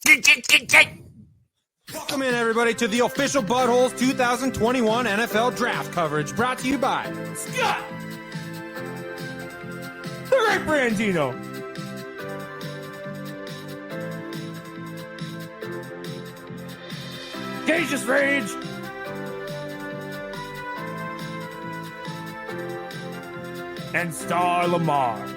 Welcome in, everybody, to the official Buttholes 2021 NFL Draft coverage, brought to you by Scott, the Great Brandino, Gageous Rage, and Star Lamar.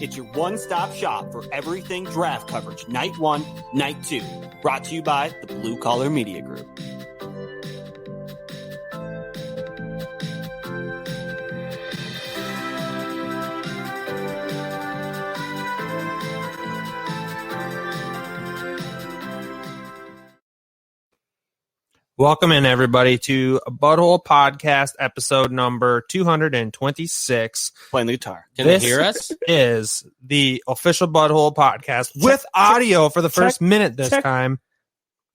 It's your one-stop shop for everything draft coverage, night 1, night 2. Brought to you by the Blue Collar Media Group. Welcome in, everybody, to Butthole Podcast, episode number 226. Playing the guitar. Can they hear us? Is the official Butthole Podcast with audio for the first minute this time.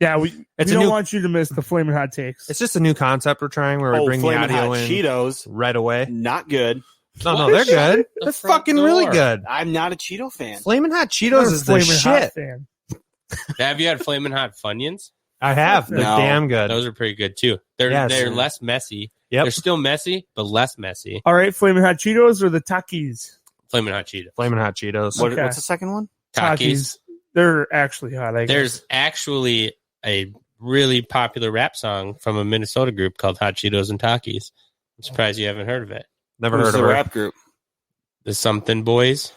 Yeah, we don't want you to miss the Flamin' Hot Takes. It's just a new concept we're trying where we bring the audio in Cheetos. Right away. Not good. No, they're good. They're fucking really good. I'm not a Cheeto fan. Flamin' Hot Cheetos is the shit. Fan. Have you had Flamin' Hot Funyuns? I have. They're damn good. Those are pretty good, too. They're less messy. Yep. They're still messy, but less messy. All right, Flamin' Hot Cheetos or the Takis? Flamin' Hot Cheetos. Flamin' Hot Cheetos. What's the second one? Takis. They're actually hot. There's actually a really popular rap song from a Minnesota group called Hot Cheetos and Takis. I'm surprised you haven't heard of it. Never heard of the it. rap group? The Something Boys.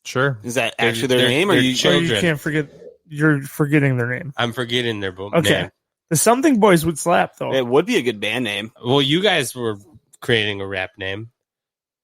Sure. Is that actually their name? Or you can't forget? You're forgetting their name. I'm forgetting their name. The Something Boys would slap, though. It would be a good band name. Well, you guys were creating a rap name.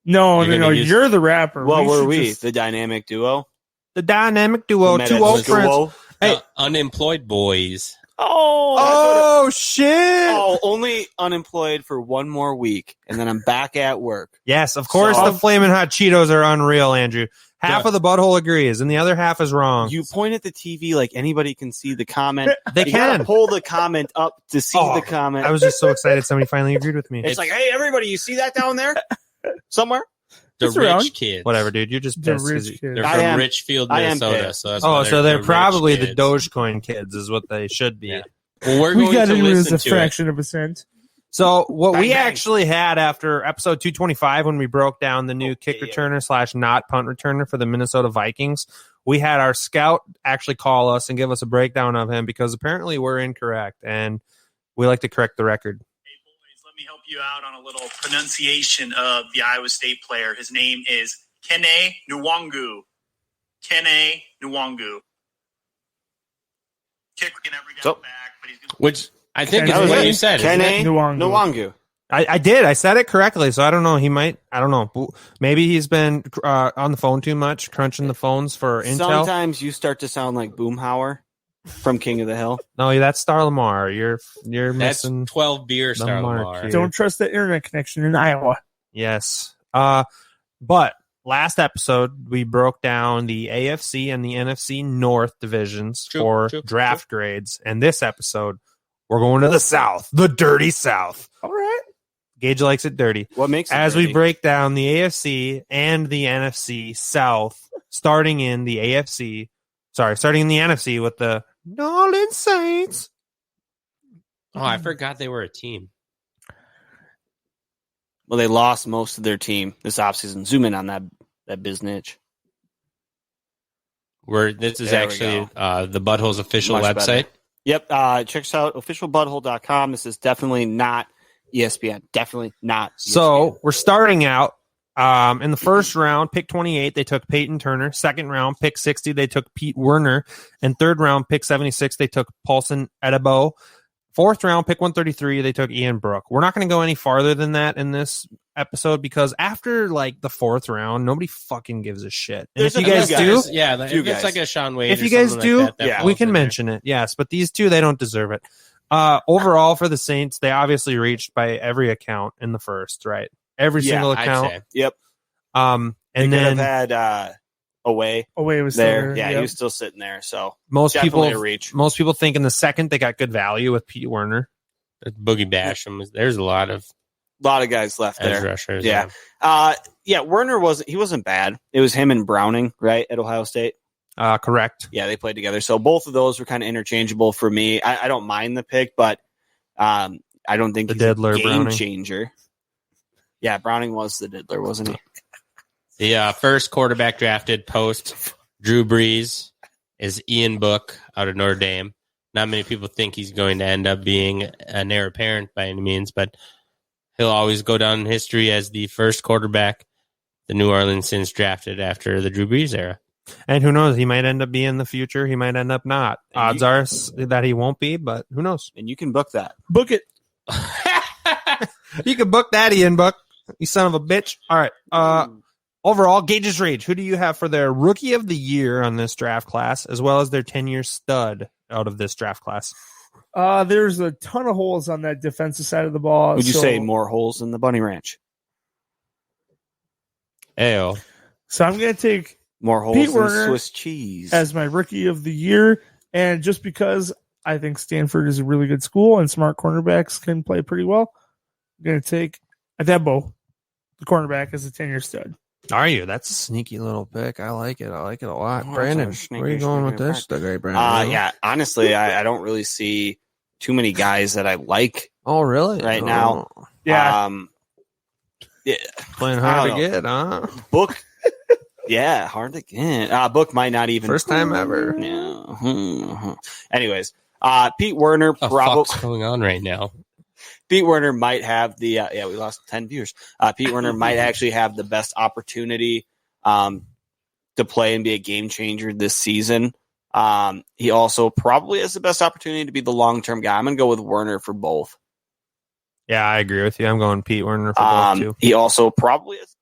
No, you're the rapper. Well, were we? The Dynamic Duo? The Dynamic Duo. Two old friends. Hey, Unemployed Boys. Oh, shit. Oh, only unemployed for one more week, and then I'm back at work. Yes, of course the Flamin' Hot Cheetos are unreal, Andrew. Half of the butthole agrees, and the other half is wrong. You point at the TV like anybody can see the comment. They can. Pull the comment up to see the comment. I was just so excited somebody finally agreed with me. It's like, hey, everybody, you see that down there? Somewhere? The rich kids. Whatever, dude. You're just pissed. They're from Richfield, Minnesota. So they're probably the Dogecoin kids is what they should be. Yeah. Well, we got to lose a fraction of a cent. So what we actually had after episode 225, when we broke down the new kick returner / not punt returner for the Minnesota Vikings, we had our scout actually call us and give us a breakdown of him because apparently we're incorrect, and we like to correct the record. Hey, boys, let me help you out on a little pronunciation of the Iowa State player. His name is Kene Nwangu. Kene Nwangu. Kick never got back, but he's going to... Which... I think it's what you said. Kene Nwangu. I did. I said it correctly, so I don't know. He might. I don't know. Maybe he's been on the phone too much, crunching the phones for intel. Sometimes you start to sound like Boomhauer from King of the Hill. No, that's Star Lamar. You're missing. That's 12 beer Star Lamar. Don't trust the internet connection in Iowa. Yes. But last episode we broke down the AFC and the NFC North divisions for draft grades, and this episode, we're going to the South, the dirty South. All right. Gage likes it dirty. What makes it dirty? We break down the AFC and the NFC South, starting in the NFC with the New Orleans Saints. Oh, I forgot they were a team. Well, they lost most of their team this offseason. Zoom in on that business. This is actually the Butthole's official website. Better. Yep, check us out, officialbutthole.com. This is definitely not ESPN. Definitely not ESPN. So we're starting out in the first round, pick 28, they took Peyton Turner. Second round, pick 60, they took Pete Werner. And third round, pick 76, they took Paulson Edebo. Fourth round, pick 133, they took Ian Brook. We're not going to go any farther than that in this episode because after like the fourth round, nobody fucking gives a shit. And if you guys do, it's like a Sean Wade. If you guys do, like we can mention it. Yes, but these two, they don't deserve it. Overall, for the Saints, they obviously reached by every account in the first, right? Every single account. Yep. And they then had Away was there. Still he was still sitting there. So most people think in the second they got good value with Pete Werner. Boogie Basham. There's a lot of guys left there. Rushers, yeah. Werner wasn't bad. It was him and Browning, right, at Ohio State. Correct. Yeah, they played together. So both of those were kind of interchangeable for me. I don't mind the pick, but I don't think he's diddler, a game Browning. changer. Yeah, Browning was the diddler, wasn't he? The first quarterback drafted post Drew Brees is Ian Book out of Notre Dame. Not many people think he's going to end up being an heir apparent by any means, but he'll always go down in history as the first quarterback the New Orleans Saints drafted after the Drew Brees era. And who knows? He might end up being in the future. He might end up not. Odds are that he won't be, but who knows? And you can book that. Book it. You can book that, Ian Book. You son of a bitch. All right. Overall, Gage's Rage. Who do you have for their Rookie of the Year on this draft class, as well as their 10-year stud out of this draft class? There's a ton of holes on that defensive side of the ball. Would you say more holes than the Bunny Ranch? Ayo. So I'm going to take More holes Pete than Werner Swiss cheese. as my Rookie of the Year. And just because I think Stanford is a really good school and smart cornerbacks can play pretty well, I'm going to take Adebo, the cornerback, as a 10-year stud. Are you? That's a sneaky little pick. I like it. I like it a lot. Brandon, where are you going with this today, Brandon? Yeah, honestly, I don't really see too many guys that I like Oh, really? right now. Yeah. Yeah. Playing I hard to don't know. get, huh? Book. Yeah, hard to get. Book might not even. First time ever. Yeah. Anyways, Pete Werner What the probably. fuck's going on right now? Pete Werner might have the we lost 10 viewers. Pete Werner might actually have the best opportunity to play and be a game changer this season. He also probably has the best opportunity to be the long-term guy. I'm going to go with Werner for both. Yeah, I agree with you. I'm going Pete Werner for both, too. He also probably is.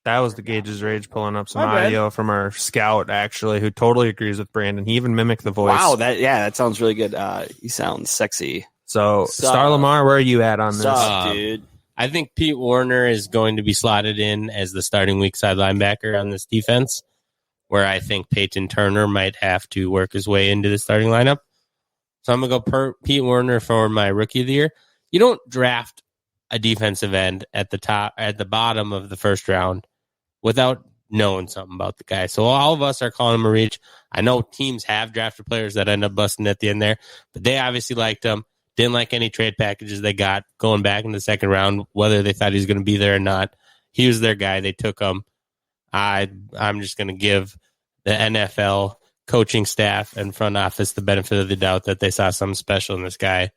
That was the Gage's Rage pulling up some My bad. audio from our scout, actually, who totally agrees with Brandon. He even mimicked the voice. Wow, that sounds really good. He sounds sexy. So, Sup. Star Lamar, where are you at on this? Sup, dude? I think Pete Werner is going to be slotted in as the starting weak side linebacker on this defense, where I think Peyton Turner might have to work his way into the starting lineup. So I'm going to go Pete Werner for my Rookie of the Year. You don't draft a defensive end at the bottom of the first round without knowing something about the guy. So all of us are calling him a reach. I know teams have drafted players that end up busting at the end there, but they obviously liked him. Didn't like any trade packages they got going back in the second round, whether they thought he was going to be there or not. He was their guy. They took him. I'm just going to give the NFL coaching staff and front office the benefit of the doubt that they saw something special in this guy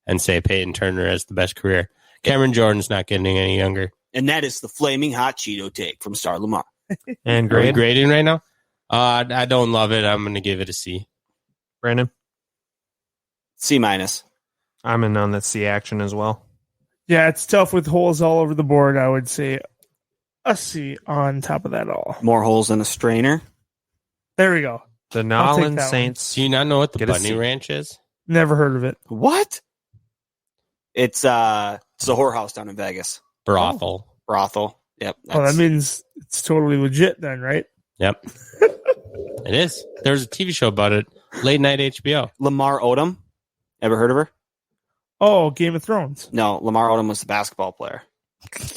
and say Peyton Turner has the best career. Cameron Jordan's not getting any younger. And that is the flaming hot Cheeto take from Star Lamar. And Are we grade, grading right now? I don't love it. I'm going to give it a C. Brandon? C minus. I'm in on that C action as well. Yeah, it's tough with holes all over the board. I would say a C on top of that all. More holes than a strainer. There we go. The New I'll take Orleans that one. Saints. Do you not know what the Get a Bunny C. Ranch is? Never heard of it. What? It's a whorehouse down in Vegas. Brothel. Brothel. Yep. Oh, that means it's totally legit then, right? Yep. It is. There's a TV show about it. Late night HBO. Lamar Odom. Ever heard of her? Oh, Game of Thrones. No, Lamar Odom was the basketball player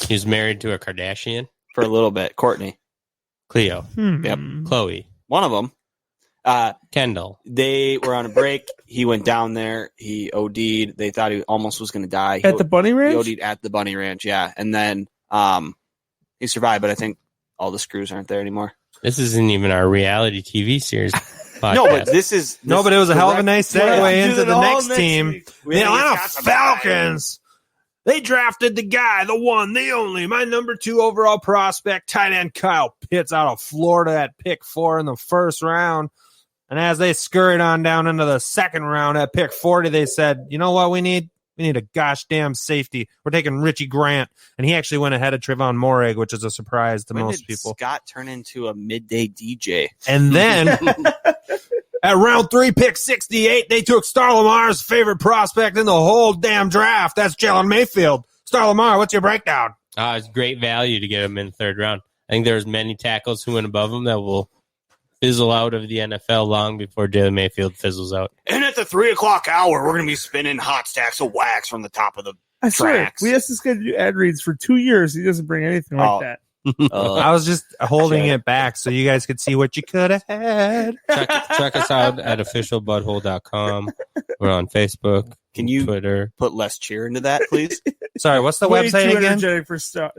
He was married to a Kardashian. for a little bit. Courtney. Cleo. Yep. Chloe. One of them. Kendall. They were on a break. He went down there. He OD'd. They thought he almost was going to die. At the Bunny He Ranch? OD'd at the Bunny Ranch, yeah. And then he survived, but I think all the screws aren't there anymore. This isn't even our reality TV series podcast. No, but this is... No, but it was a hell of a nice We'll segue do into it the all next next team. week. The Atlanta Falcons. They drafted the guy, the one, the only, my number 2 overall prospect, tight end Kyle Pitts out of Florida at pick 4 in the first round. And as they scurried on down into the second round at pick 40, they said, you know what we need? We need a gosh damn safety. We're taking Richie Grant. And he actually went ahead of Trevon Moehrig, which is a surprise to When most did people. Scott turn into a midday DJ? And then at round 3, pick 68, they took Star Lamar's favorite prospect in the whole damn draft. That's Jalen Mayfield. Star Lamar, what's your breakdown? It's great value to get him in the third round. I think there's many tackles who went above him that will fizzle out of the NFL long before Jalen Mayfield fizzles out. And at the 3 o'clock hour, we're going to be spinning hot stacks of wax from the top of the I swear, tracks. we asked this guy to do ad reads for 2 years. He doesn't bring anything like that. I was just holding it back so you guys could see what you could have had. Check us out at officialbutthole.com. We're on Facebook. Can you Twitter? put less cheer into that, please? Sorry, what's the Way website too again? energetic for Scott.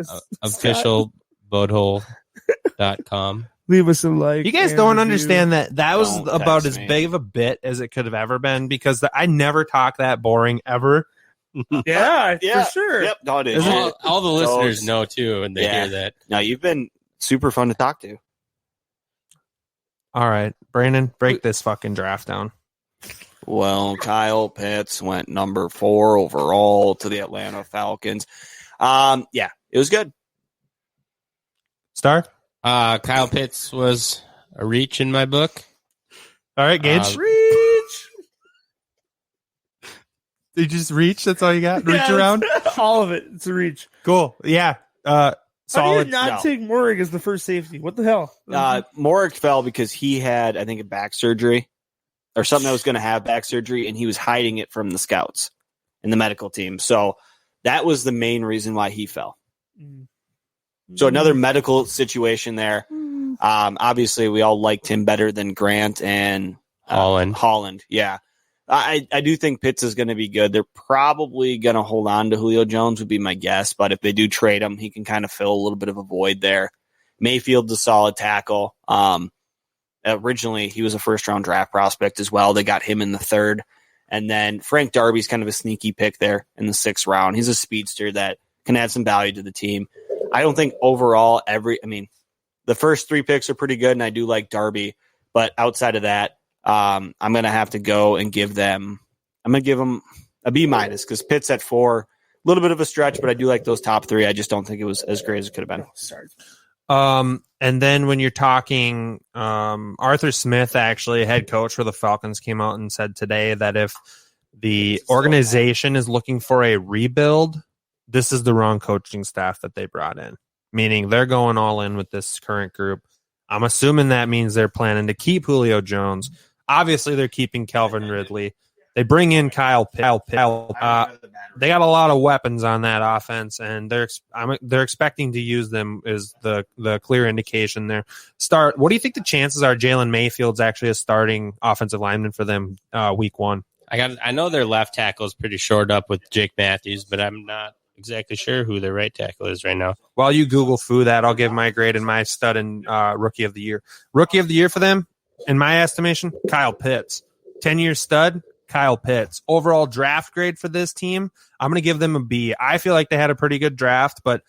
Officialbutthole.com. Leave us a like. You guys and don't review. understand that was Don't about text as me. big of a bit as it could have ever been because I never talk that boring ever. Yeah, Yeah. for sure. Yep, no, it is. All the listeners Those- know too, and they Yeah. hear that. Now, you've been super fun to talk to. All right, Brandon, break this fucking draft down. Well, Kyle Pitts went number 4 overall to the Atlanta Falcons. Yeah, it was good. Star? Kyle Pitts was a reach in my book. All right, Gage. Reach. Did you just reach? That's all you got? Reach Yeah, around? all of it. It's a reach. Cool. Yeah. How do Solid. you not No. take Morrig as the first safety? What the hell? Morick fell because he had, I think, a back surgery or something that was going to have back surgery, and he was hiding it from the scouts and the medical team. So that was the main reason why he fell. So another medical situation there. Obviously, we all liked him better than Grant and Holland. Yeah. I do think Pitts is going to be good. They're probably going to hold on to Julio Jones would be my guess. But if they do trade him, he can kind of fill a little bit of a void there. Mayfield's a solid tackle. Originally, he was a first-round draft prospect as well. They got him in the 3rd. And then Frank Darby's kind of a sneaky pick there in the 6th round. He's a speedster that can add some value to the team. I don't think overall the first 3 picks are pretty good, and I do like Darby. But outside of that, I'm going to have to go and give them a B- because Pitt's at 4. A little bit of a stretch, but I do like those top 3. I just don't think it was as great as it could have been. And then when you're talking, Arthur Smith, actually, head coach for the Falcons, came out and said today that if the organization is looking for a rebuild, this is the wrong coaching staff that they brought in. Meaning they're going all in with this current group. I'm assuming that means they're planning to keep Julio Jones. Obviously, they're keeping Calvin Ridley. They bring in Kyle Pitt. They got a lot of weapons on that offense, and they're expecting to use them is the clear indication there. What do you think the chances are Jalen Mayfield's actually a starting offensive lineman for them week 1? I know their left tackle is pretty short up with Jake Matthews, but I'm not exactly sure who their right tackle is right now. While you Google that, I'll give my grade and my stud and rookie of the year. Rookie of the year for them, in my estimation, Kyle Pitts. 10-year stud, Kyle Pitts. Overall draft grade for this team, I'm going to give them a B. I feel like they had a pretty good draft, but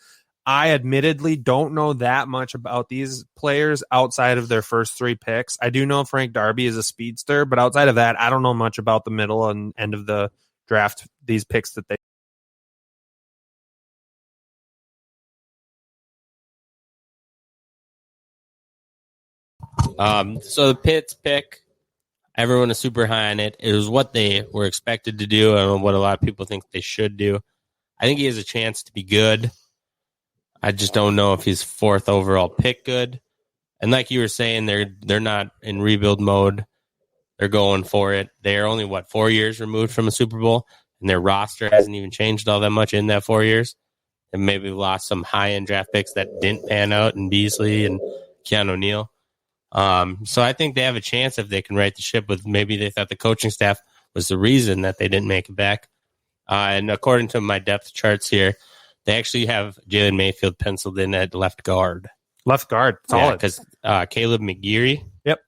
I admittedly don't know that much about these players outside of their first 3 picks. I do know Frank Darby is a speedster, but outside of that, I don't know much about the middle and end of the draft, these picks that they So the Pitts pick, everyone is super high on it. It was what they were expected to do and what a lot of people think they should do. I think he has a chance to be good. I just don't know if he's 4th overall pick good. And like you were saying, they're not in rebuild mode. They're going for it. They're only, 4 years removed from a Super Bowl, and their roster hasn't even changed all that much in that 4 years. And maybe lost some high-end draft picks that didn't pan out in Beasley and Keanu Neal. So I think they have a chance if they can right the ship with maybe they thought the coaching staff was the reason that they didn't make it back. And according to my depth charts here, they actually have Jalen Mayfield penciled in at left guard. left guard. Solid. Because Caleb McGeary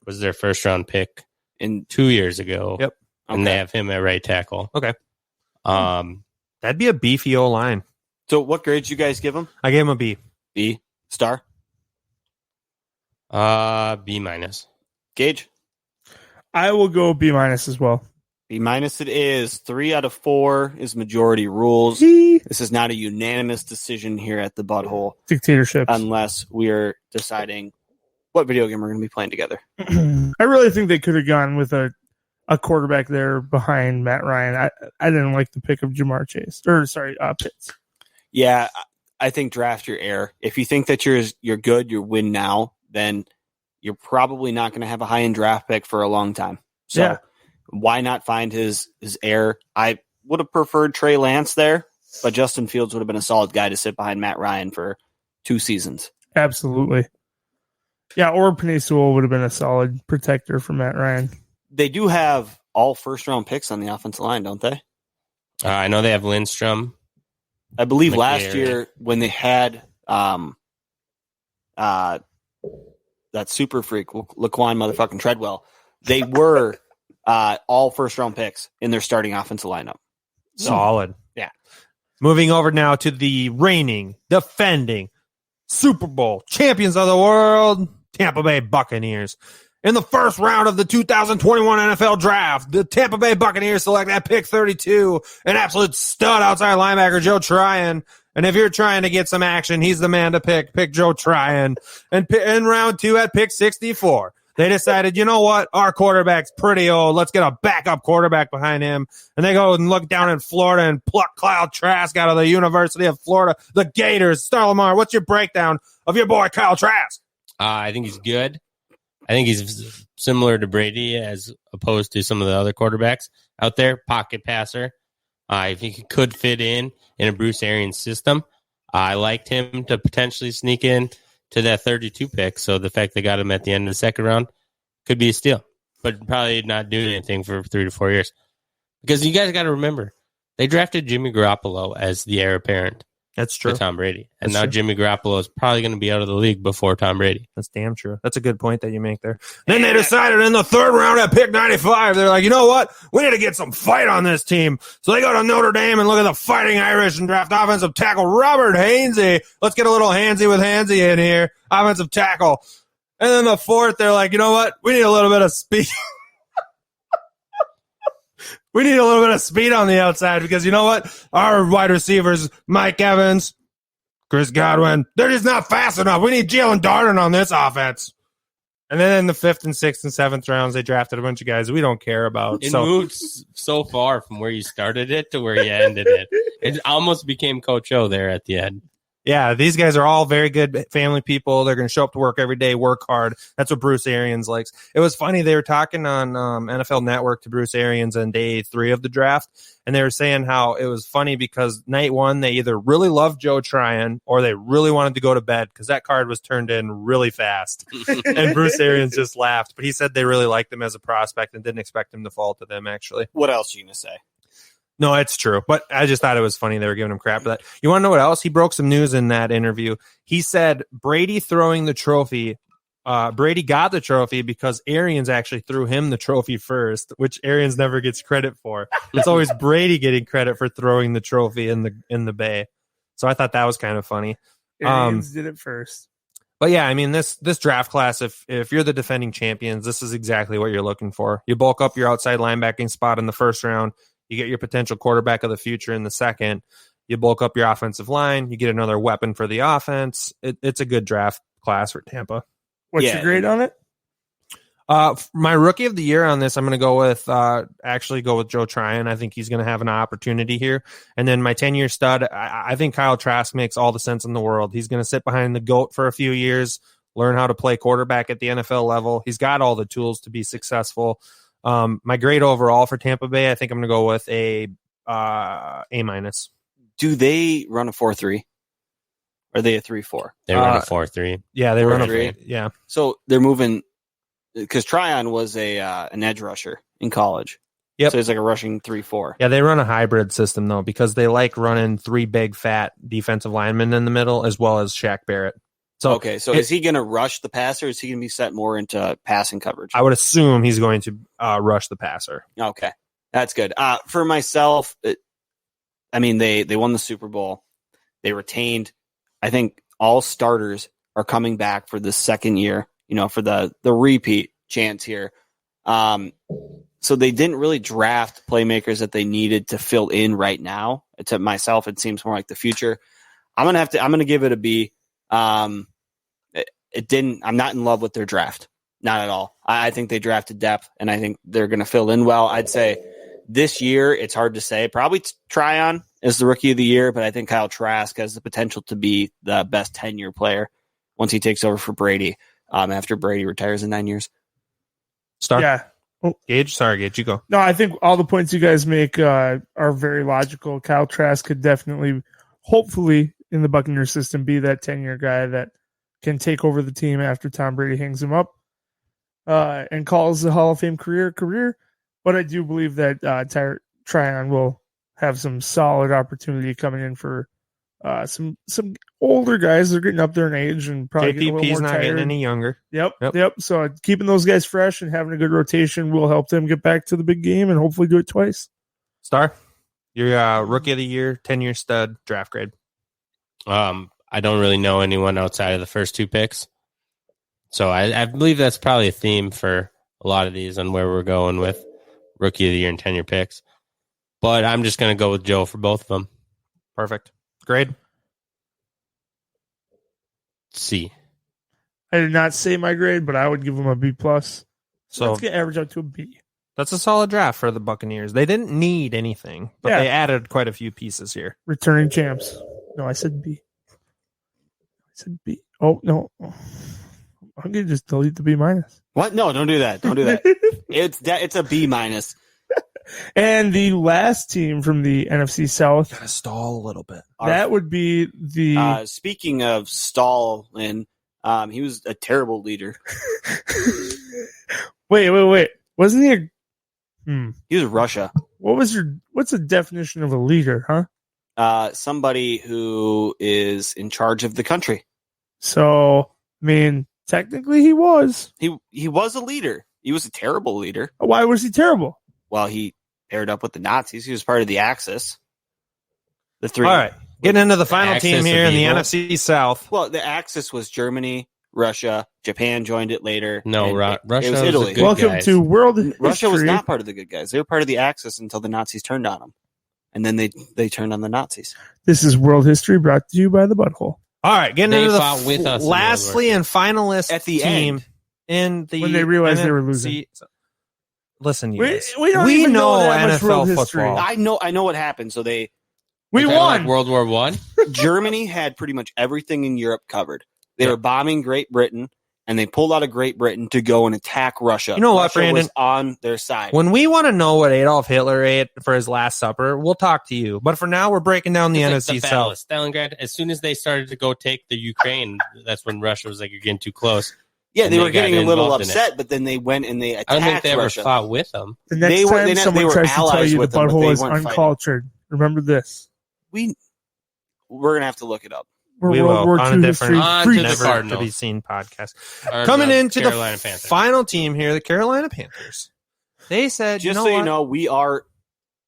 was their first round pick In 2 years ago. Yep. And they have him at right tackle. Okay. That'd be a beefy O line. So what grades you guys give him? I gave him a B. B? Star? B minus. Gage? I will go B- as well. B- it is. 3 out of 4 is majority rules. G- This is not a unanimous decision here at the Butthole Dictatorship. unless we are deciding what video game we're going to be playing together. I really think they could have gone with a quarterback there behind Matt Ryan. I didn't like the pick of Jamar Chase. Pitts. Yeah, I think draft your heir. If you think that you're good, you win now, then you're probably not going to have a high-end draft pick for a long time. So why not find his heir? I would have preferred Trey Lance there, but Justin Fields would have been a solid guy to sit behind Matt Ryan for 2 seasons. Absolutely. Yeah, or Penei Sewell would have been a solid protector for Matt Ryan. They do have all first-round picks on the offensive line, don't they? I know they have Lindstrom. I believe McNary. last year when they had that super freak, Laquan motherfucking Treadwell, they were all first-round picks in their starting offensive lineup. Solid. Yeah. Moving over now to the reigning, defending Super Bowl champions of the world, Tampa Bay Buccaneers. In the first round of the 2021 NFL Draft, the Tampa Bay Buccaneers select at pick 32 an absolute stud outside linebacker, Joe Tryon. And if you're trying to get some action, he's the man to pick. Pick Joe Tryon. And in round 2 at pick 64, they decided, you know what? Our quarterback's pretty old. Let's get a backup quarterback behind him. And they go and look down in Florida and pluck Kyle Trask out of the University of Florida. The Gators. Star Lamar, what's your breakdown of your boy Kyle Trask? I think he's good. I think he's similar to Brady as opposed to some of the other quarterbacks out there. Pocket passer. I think he could fit in a Bruce Arians system. I liked him to potentially sneak in to that 32 pick. So the fact they got him at the end of the second round could be a steal, but probably not doing anything for 3 to 4 years. Because you guys got to remember, they drafted Jimmy Garoppolo as the heir apparent. That's true. To Tom Brady. And That's now true. Jimmy Garoppolo is probably going to be out of the league before Tom Brady. That's damn true. That's a good point that you make there. Then they decided in the third round at pick 95, they're like, you know what? We need to get some fight on this team. So they go to Notre Dame and look at the Fighting Irish and draft offensive tackle Robert Hainsey. Let's get a little handsy with Hainsey in here. Offensive tackle. And then the fourth, they're like, you know what? We need a little bit of speed. We need a little bit of speed on the outside because you know what? Our wide receivers, Mike Evans, Chris Godwin, they're just not fast enough. We need Jalen Darden on this offense. And then in the 5th and 6th and 7th rounds, they drafted a bunch of guys we don't care about. It moved so far from where you started it to where you ended it. It almost became Coach O there at the end. Yeah, these guys are all very good family people. They're going to show up to work every day, work hard. That's what Bruce Arians likes. It was funny. They were talking on NFL Network to Bruce Arians on day 3 of the draft, and they were saying how it was funny because night 1, they either really loved Joe Tryon or they really wanted to go to bed because that card was turned in really fast. And Bruce Arians just laughed. But he said they really liked him as a prospect and didn't expect him to fall to them, actually. What else are you going to say? No, it's true. But I just thought it was funny they were giving him crap for that. You want to know what else? He broke some news in that interview. He said Brady throwing the trophy, Brady got the trophy because Arians actually threw him the trophy first, which Arians never gets credit for. It's always Brady getting credit for throwing the trophy in the Bay. So I thought that was kind of funny. Arians did it first. But yeah, I mean, this draft class, if you're the defending champions, this is exactly what you're looking for. You bulk up your outside linebacking spot in the first round. You get your potential quarterback of the future in the second. You bulk up your offensive line. You get another weapon for the offense. It's a good draft class for Tampa. What's your grade on it? My rookie of the year on this, I'm going to go with Joe Tryon. I think he's going to have an opportunity here. And then my 10-year stud, I think Kyle Trask makes all the sense in the world. He's going to sit behind the GOAT for a few years, learn how to play quarterback at the NFL level. He's got all the tools to be successful. My grade overall for Tampa Bay, I think I'm going to go with A-. Do they run a 4-3? Are they a 3-4? They run a 4-3. Yeah, they run a 4-3. yeah. So they're moving because Tryon was an edge rusher in college. Yep. So he's like a rushing 3-4. Yeah, they run a hybrid system though because they like running 3 big fat defensive linemen in the middle as well as Shaq Barrett. So okay, so is he going to rush the passer or is he going to be set more into passing coverage? I would assume he's going to rush the passer. Okay, that's good. For myself, they won the Super Bowl. They retained, I think all starters are coming back for the second year, for the repeat chance here. So they didn't really draft playmakers that they needed to fill in right now. To myself, it seems more like the future. I'm going to give it a B. I'm not in love with their draft. Not at all. I think they drafted depth and I think they're going to fill in well. I'd say this year, it's hard to say. Probably Tryon is the rookie of the year, but I think Kyle Trask has the potential to be the best 10-year player once he takes over for Brady after Brady retires in 9 years. Yeah. Gage, you go. No, I think all the points you guys make are very logical. Kyle Trask could definitely, hopefully, in the Buccaneers system, be that 10-year guy that can take over the team after Tom Brady hangs him up and calls the Hall of Fame career. But I do believe that Tryon will have some solid opportunity coming in for some older guys. They're getting up there in age and probably getting a little JPP's more not tired. getting any younger. Yep. So keeping those guys fresh and having a good rotation will help them get back to the big game and hopefully do it twice. Star, your rookie of the year, 10-year stud, draft grade. I don't really know anyone outside of the first two picks. So I believe that's probably a theme for a lot of these on where we're going with rookie of the year and 10-year picks. But I'm just going to go with Joe for both of them. Perfect. Grade? C. I did not say my grade, but I would give them a B+. So let's get average out to a B. That's a solid draft for the Buccaneers. They didn't need anything, but they added quite a few pieces here. Returning champs. No, I said B. Oh, no. I'm going to just delete the B-. What? No, don't do that. Don't do that. It's a B-. And the last team from the NFC South. Gotta stall a little bit. That would be the... speaking of stalling, he was a terrible leader. Wait. Wasn't he a... He was Russia. What's the definition of a leader, huh? Somebody who is in charge of the country. So, I mean, technically he was. He was a leader. He was a terrible leader. Why was he terrible? Well, he paired up with the Nazis. He was part of the Axis. The three. All right. Getting into the final Axis team here of in the evil. NFC South. Well, the Axis was Germany, Russia, Japan joined it later. No, and Russia it was was Italy. the good Welcome guys. to World Russia was History. not part of the good guys. They were part of the Axis until the Nazis turned on them. And then they turned on the Nazis. This is World History brought to you by the Butthole. All right. Getting They into fought the with us in lastly and finalist At the team end. in the When they realized they were NFC losing. Listen, you We guys. don't even know that much NFL world history. football. I know what happened. So We Kinda won. like World War I. Germany had pretty much everything in Europe covered. They were bombing Great Britain, and they pulled out of Great Britain to go and attack Russia. You know what, Russia Brandon? was on their side. When we want to know what Adolf Hitler ate for his Last Supper, we'll talk to you. But for now, we're breaking down the NFC Battle of South. Stalingrad. As soon as they started to go take the Ukraine, that's when Russia was like, "You're getting too close." Yeah, And they they were getting got a little involved in it. upset, but then they went and they attacked I don't think they ever Russia. fought with them. The next They were- time they someone were tries to tell allies you the with them, but butthole they is weren't fighting. uncultured, remember this. We're gonna have to look it up. We're We World will, War on a II different, history. On to freaks. the never Cardinals. to be seen podcast. Or Coming into Carolina the Panthers. final team here, the Carolina Panthers. They said, Just you know so what? you know, we are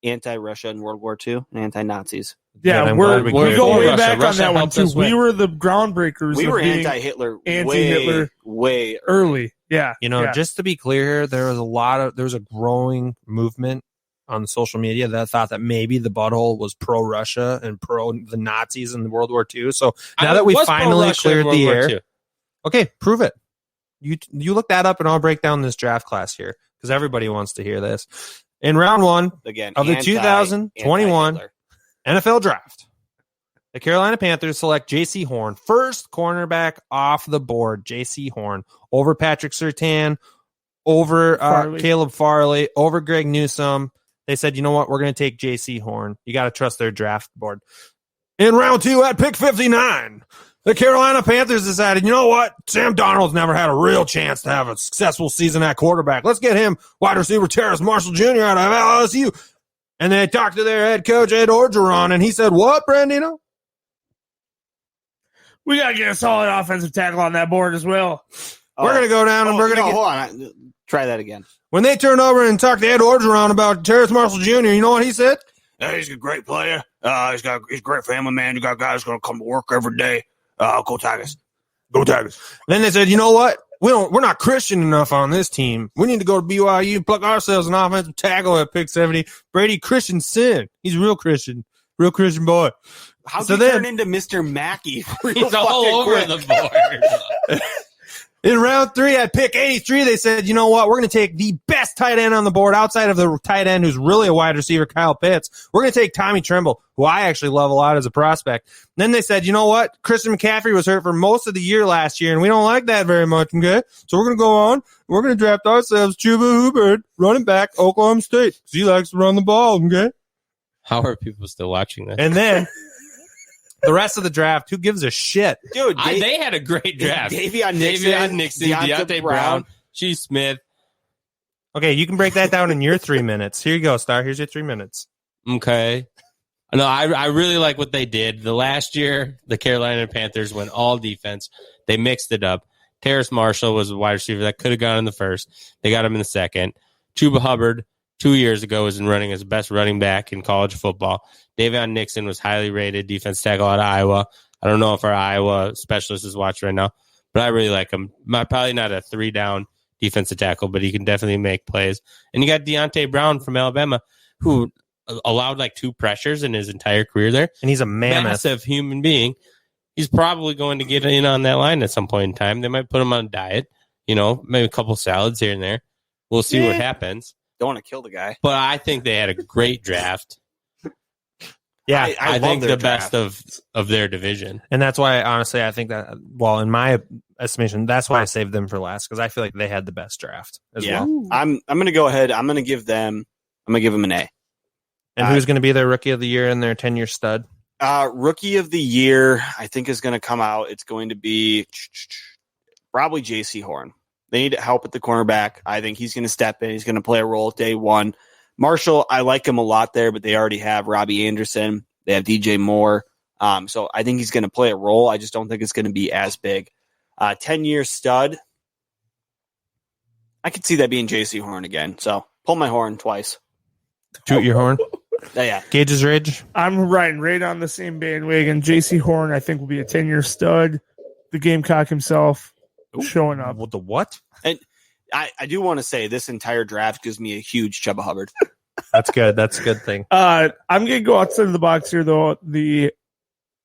anti-Russia in World War II and anti-Nazis. Yeah, Good, I'm we're, glad we we cleared go it. way Russia. back on Russia that one helped too. us win. We were the groundbreakers. We of were being anti-Hitler, anti-Hitler way early. Yeah, You know, yeah. just to be clear, there was a growing movement on social media that thought that maybe the butthole was pro-Russia and pro the Nazis in World War II. So now that we was finally pro-Russia in cleared World the War air, II. okay, prove it. You look that up and I'll break down this draft class here because everybody wants to hear this. In round one again of the 2021 anti-Hitler. NFL Draft, the Carolina Panthers select J.C. Horn, first cornerback off the board. J.C. Horn over Patrick Surtain, over Farley. Caleb Farley, over Greg Newsome. They said, you know what? We're going to take J.C. Horn. You got to trust their draft board. In round two at pick 59, the Carolina Panthers decided, you know what? Sam Darnold's never had a real chance to have a successful season at quarterback. Let's get him wide receiver Terrace Marshall Jr. out of LSU. And they talked to their head coach, Ed Orgeron, and he said, what, Brandino? We got to get a solid offensive tackle on that board as well. We're going to go down and we're going to get... Hold on. Try that again. When they turned over and talked to Ed Orgeron about Terrace Marshall Jr., you know what he said? He's a great player. He's a great family man. You got guys going to come to work every day. Go Tigers. Go Tigers. Then they said, you know what? We're not Christian enough on this team. We need to go to BYU and pluck ourselves an offensive tackle at pick 70. Brady Christensen. He's a real Christian boy. How'd So you then- turn into Mr. Mackey? He's all over the board. In round three at pick 83, they said, you know what? We're going to take the best tight end on the board outside of the tight end who's really a wide receiver, Kyle Pitts. We're going to take Tommy Tremble, who I actually love a lot as a prospect. Then they said, you know what? Christian McCaffrey was hurt for most of the year last year, and we don't like that very much, okay? So we're going to go on. We're going to draft ourselves Chuba Hubbard, running back, Oklahoma State, because he likes to run the ball, okay? How are people still watching this? And then The rest of the draft, who gives a shit? Dude, They had a great draft. Davion Nixon, Deontay Brown, Chief Smith. Okay, you can break that down in your 3 minutes. Here you go, Star. Here's your 3 minutes. Okay. No, I really like what they did. The last year, the Carolina Panthers went all defense. They mixed it up. Terrace Marshall was a wide receiver that could have gone in the first. They got him in the second. Chuba Hubbard, 2 years ago, was running as best running back in college football. Davion Nixon was highly rated defense tackle out of Iowa. I don't know if our Iowa specialist is watching right now, but I really like him. Probably not a 3-down defensive tackle, but he can definitely make plays. And you got Deontay Brown from Alabama, who allowed like 2 pressures in his entire career there. And he's a mammoth. Massive human being. He's probably going to get in on that line at some point in time. They might put him on a diet, maybe a couple salads here and there. We'll see what happens. Don't want to kill the guy. But I think they had a great draft. Yeah, I think the draft. best of their division. and that's why, honestly, I think that, well, in my estimation, that's why I saved them for last, because I feel like they had the best draft as well. I'm going to go ahead. I'm going to give them an A. And who's going to be their rookie of the year and their 10-year stud? Rookie of the year, I think, is going to come out. It's going to be probably J.C. Horn. They need help at the cornerback. I think he's going to step in. He's going to play a role day one. Marshall, I like him a lot there, but they already have Robbie Anderson. They have DJ Moore. So I think he's going to play a role. I just don't think it's going to be as big. 10-year stud. I could see that being J.C. Horn again. So pull my horn twice. Toot your horn. Yeah. Gage's Ridge. I'm riding right on the same bandwagon. J.C. Horn, I think, will be a 10-year stud. The Gamecock himself showing up. What the what? And I do want to say this entire draft gives me a huge Chuba Hubbard. That's good. That's a good thing. I'm going to go outside of the box here, though. The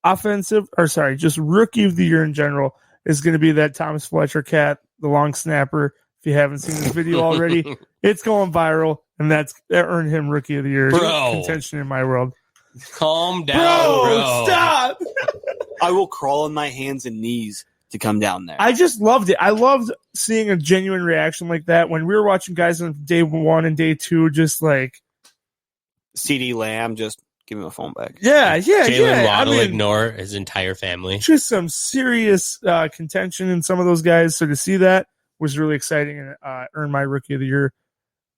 just rookie of the year in general is going to be that Thomas Fletcher cat, the long snapper. If you haven't seen this video already, it's going viral, and that earned him rookie of the year contention in my world. Calm down, bro. Stop! I will crawl on my hands and knees to come down there. I just loved it. I loved seeing a genuine reaction like that when we were watching guys on day 1 and day 2, just like CD Lamb, just give me my phone back. Jalen Waddle ignore his entire family. Just some serious contention in some of those guys. So to see that was really exciting and earned my rookie of the year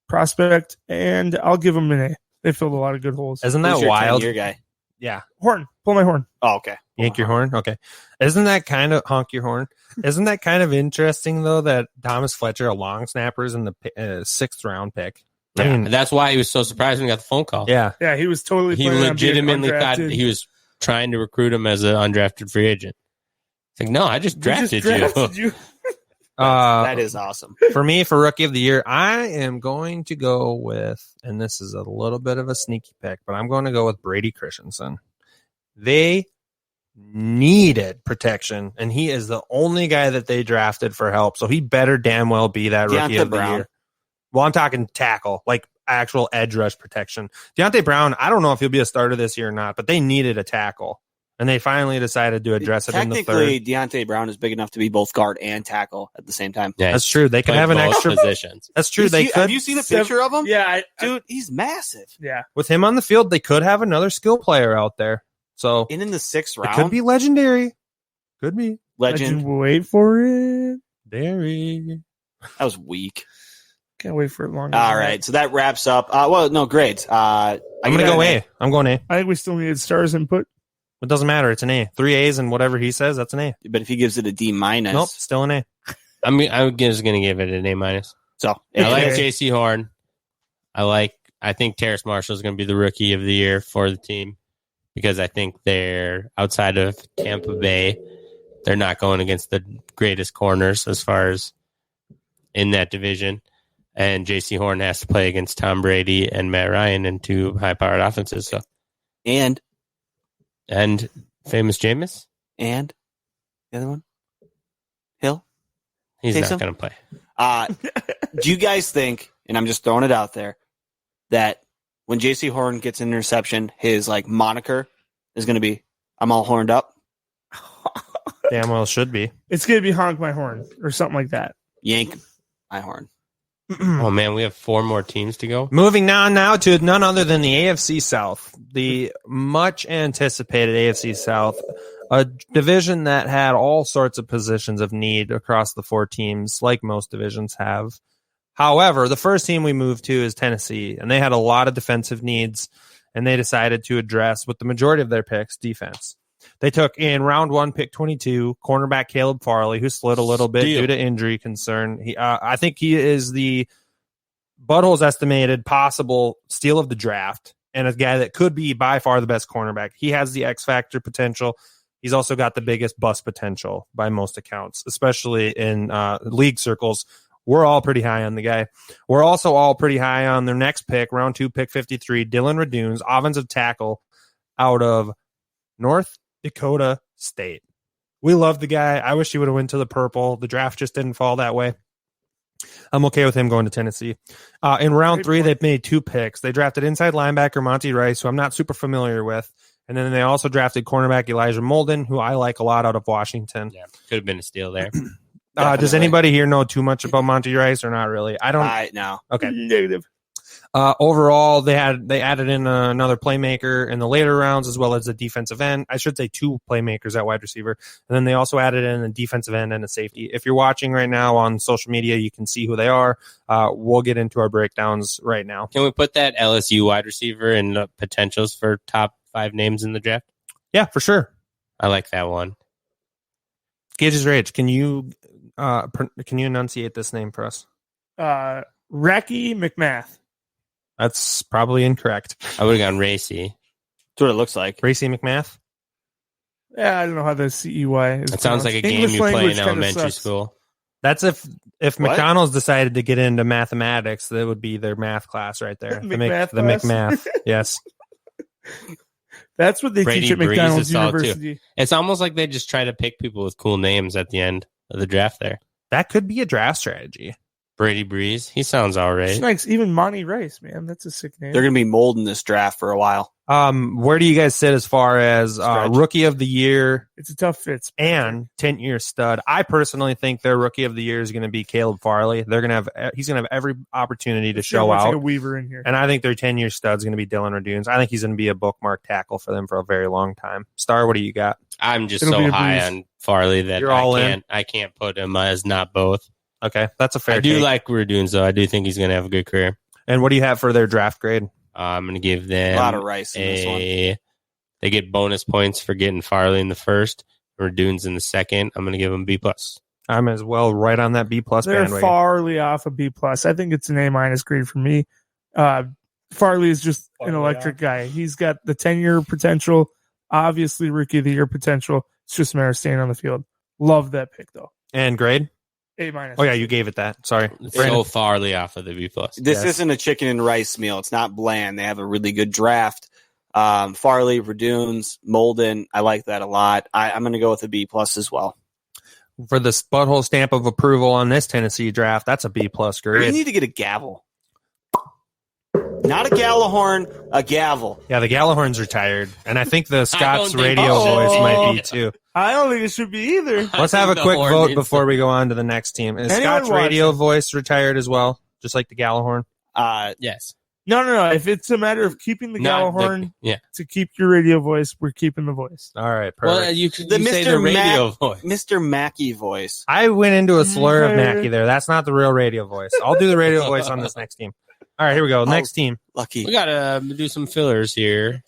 prospect. And I'll give them an A. They filled a lot of good holes. Isn't Who's that your wild? 10-year guy? Yeah. Horn. Pull my horn. Oh, okay. Yank your horn? Okay. Isn't that kind of honk your horn? Isn't that kind of interesting, though, that Thomas Fletcher, a long snapper, is in the 6th round pick? I mean, that's why he was so surprised when he got the phone call. Yeah. Yeah, he was totally He planning on being legitimately thought undrafted. he was trying to recruit him as an undrafted free agent. It's like, no, I just drafted you. That is awesome. For me, for rookie of the year, I am going to go with, and this is a little bit of a sneaky pick, but I'm going to go with Brady Christensen. They needed protection, and he is the only guy that they drafted for help, so he better damn well be that rookie Deontay of the Brown. year. Well, I'm talking tackle, like actual edge rush protection. Deontay Brown, I don't know if he'll be a starter this year or not, but they needed a tackle, and they finally decided to address it in the Technically, third. Deontay Brown is big enough to be both guard and tackle at the same time. Yeah, That's true. They could play have an both extra positions. That's true. They could. Have you seen a picture of him? Yeah, Dude, he's massive. yeah. With him on the field, they could have another skill player out there. So And in the 6th it round, could be legendary. Could be legend. Wait for it. dairy. That was weak. Can't wait for it longer. All right, so that wraps up. Grades. I'm gonna go A. I'm going A. I think we still needed stars input. It doesn't matter. It's an A. 3 A's and whatever he says, that's an A. But if he gives it a D minus, Nope, still an A. I'm just going to give it an A minus. So I like Okay. J.C. Horn. I think Terrace Marshall is going to be the rookie of the year for the team because I think they're outside of Tampa Bay. They're not going against the greatest corners as far as in that division. And J.C. Horn has to play against Tom Brady and Matt Ryan in 2 high-powered offenses. So and famous Jameis, the other one, Hill. he's Taysom? not going to play. Do you guys think? And I'm just throwing it out there that when J.C. Horn gets an interception, his moniker is going to be "I'm all horned up." Damn well should be. It's gonna be honk my horn or something like that. Yank my horn. Oh, man, we have 4 more teams to go. Moving on now to none other than the AFC South, the much anticipated AFC South, a division that had all sorts of positions of need across the 4 teams, like most divisions have. However, the first team we moved to is Tennessee, and they had a lot of defensive needs, and they decided to address, with the majority of their picks, defense. They took in round 1, pick 22, cornerback Caleb Farley, who slid a little bit due to injury concern. I think he is the Butthole's estimated possible steal of the draft, and a guy that could be by far the best cornerback. He has the X factor potential. He's also got the biggest bust potential by most accounts, especially in league circles. We're all pretty high on the guy. We're also all pretty high on their next pick, round 2, pick 53, Dylan Radunes, offensive tackle out of North Dakota State. We love the guy. I wish he would have went to the purple. The draft just didn't fall that way. I'm okay with him going to Tennessee. In round 3, they've made 2 picks. They drafted inside linebacker Monty Rice, who I'm not super familiar with. And then they also drafted cornerback Elijah Molden, who I like a lot out of Washington. Yeah, could have been a steal there. Does anybody here know too much about Monty Rice or not really? I don't. No. Okay. Negative. Overall, they added in another playmaker in the later rounds, as well as a defensive end. I should say 2 playmakers at wide receiver. And then they also added in a defensive end and a safety. If you're watching right now on social media, you can see who they are. We'll get into our breakdowns right now. Can we put that LSU wide receiver in the potentials for top 5 names in the draft? Yeah, for sure. I like that one. Gage's Rage, can you enunciate this name for us? Racky McMath. That's probably incorrect. I would have gone Racy. That's what it looks like. Racy McMath? Yeah, I don't know how the CEY is. It sounds like a game English you play in language kinda elementary sucks. school. That's if What? McDonald's decided to get into mathematics, that would be their math class right there. The McMath the class? McMath. Yes. That's what they Brady teach at Breeze McDonald's is all, too. University. It's almost like they just try to pick people with cool names at the end of the draft there. That could be a draft strategy. Brady Breeze. He sounds all right. It's nice. Even Monty Rice, man. That's a sick name. They're going to be molding this draft for a while. Where do you guys sit as far as rookie of the year It's a tough fit. and 10-year stud? I personally think their rookie of the year is going to be Caleb Farley. He's going to have every opportunity to show Like out. a Weaver in here. And I think their 10-year stud is going to be Dylan Radunes. I think he's going to be a bookmark tackle for them for a very long time. Star, what do you got? I'm just It'll be so a high breeze. on Farley that You're all in? I can't put him as not both. Okay, that's a fair I do take. like Radunes, though. I do think he's going to have a good career. And what do you have for their draft grade? I'm going to give A them lot of Rice in this one. They get bonus points for getting Farley in the first, Radunes in the second. I'm going to give them B+. I'm as well right on that B+ They're bandwagon. farly off a B+. I think it's an A- grade for me. Farley is just an electric guy. He's got the 10-year potential, obviously rookie of the year potential. It's just a matter of staying on the field. Love that pick, though. And grade? A-. Oh, yeah, you gave it that. Sorry. So Farley off of the B+. This Yes. isn't a chicken and rice meal. It's not bland. They have a really good draft. Farley, Radunes, Molden. I like that a lot. I'm going to go with a B+ as well. For the butthole stamp of approval on this Tennessee draft, that's a B+ You grade. need to get a gavel. Not a Gallahorn, a gavel. Yeah, the Gallahorn's retired. And I think the Scott's think- radio Oh. voice might be too. I don't think it should be either. Let's have a The quick horn vote needs before we go on to the next team. Is Anyone Scott's radio watching? voice retired as well, just like the Gallahorn? Yes. No. If it's a matter of keeping the Not the- Gallahorn yeah. to keep your radio voice, we're keeping the voice. All right, perfect. Well, you could The say Mr. the radio Mac- voice. Mr. Mackey voice. I went into a slur of Mackie there. That's not the real radio voice. I'll do the radio voice on this next team. All right, here we go. Next team. Lucky. We got to do some fillers here.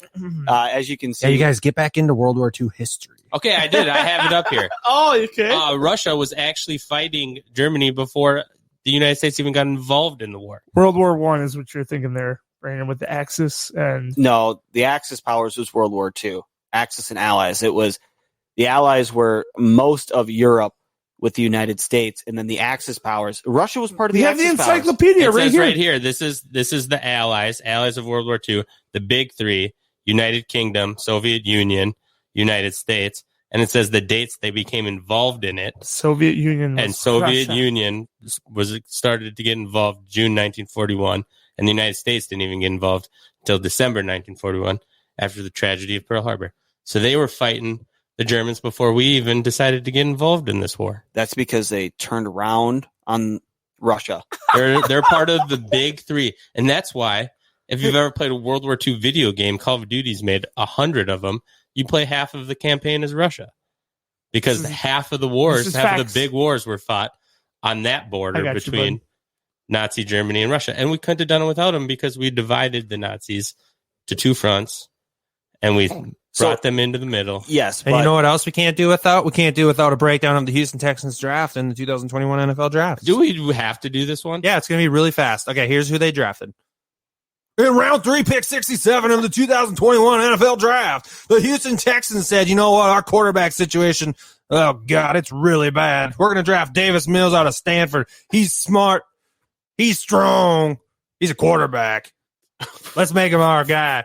As you can see, Yeah, you guys get back into World War II history. Okay, I did. I have it up here. Oh, okay. Russia was actually fighting Germany before the United States even got involved in the war. World War I is what you're thinking there, Brandon, with the Axis and no, the Axis powers was World War II. Axis and Allies. It was the Allies were most of Europe with the United States, and then the Axis powers. Russia was part of the we have Axis the powers. encyclopedia It right says here. right here. This is the Allies of World War II, the big three: United Kingdom, Soviet Union, United States, and it says the dates they became involved in it. Soviet Union And was Soviet Russia. Union was started to get involved June 1941, and the United States didn't even get involved until December 1941 after the tragedy of Pearl Harbor. So they were fighting the Germans before we even decided to get involved in this war. That's because they turned around on Russia. They're part of the big three. And that's why, if you've ever played a World War II video game, Call of Duty's made 100 of them. You play half of the campaign as Russia. Because half of the wars, half of the big wars were fought on that border between Nazi Germany and Russia. And we couldn't have done it without them because we divided the Nazis to two fronts and we brought them into the middle. Yes. And you know what else we can't do without? We can't do without a breakdown of the Houston Texans draft and the 2021 NFL draft. Do we have to do this one? Yeah, it's going to be really fast. Okay, here's who they drafted. In round 3, pick 67 of the 2021 NFL draft, the Houston Texans said, you know what, our quarterback situation, oh, God, it's really bad. We're going to draft Davis Mills out of Stanford. He's smart. He's strong. He's a quarterback. Let's make him our guy.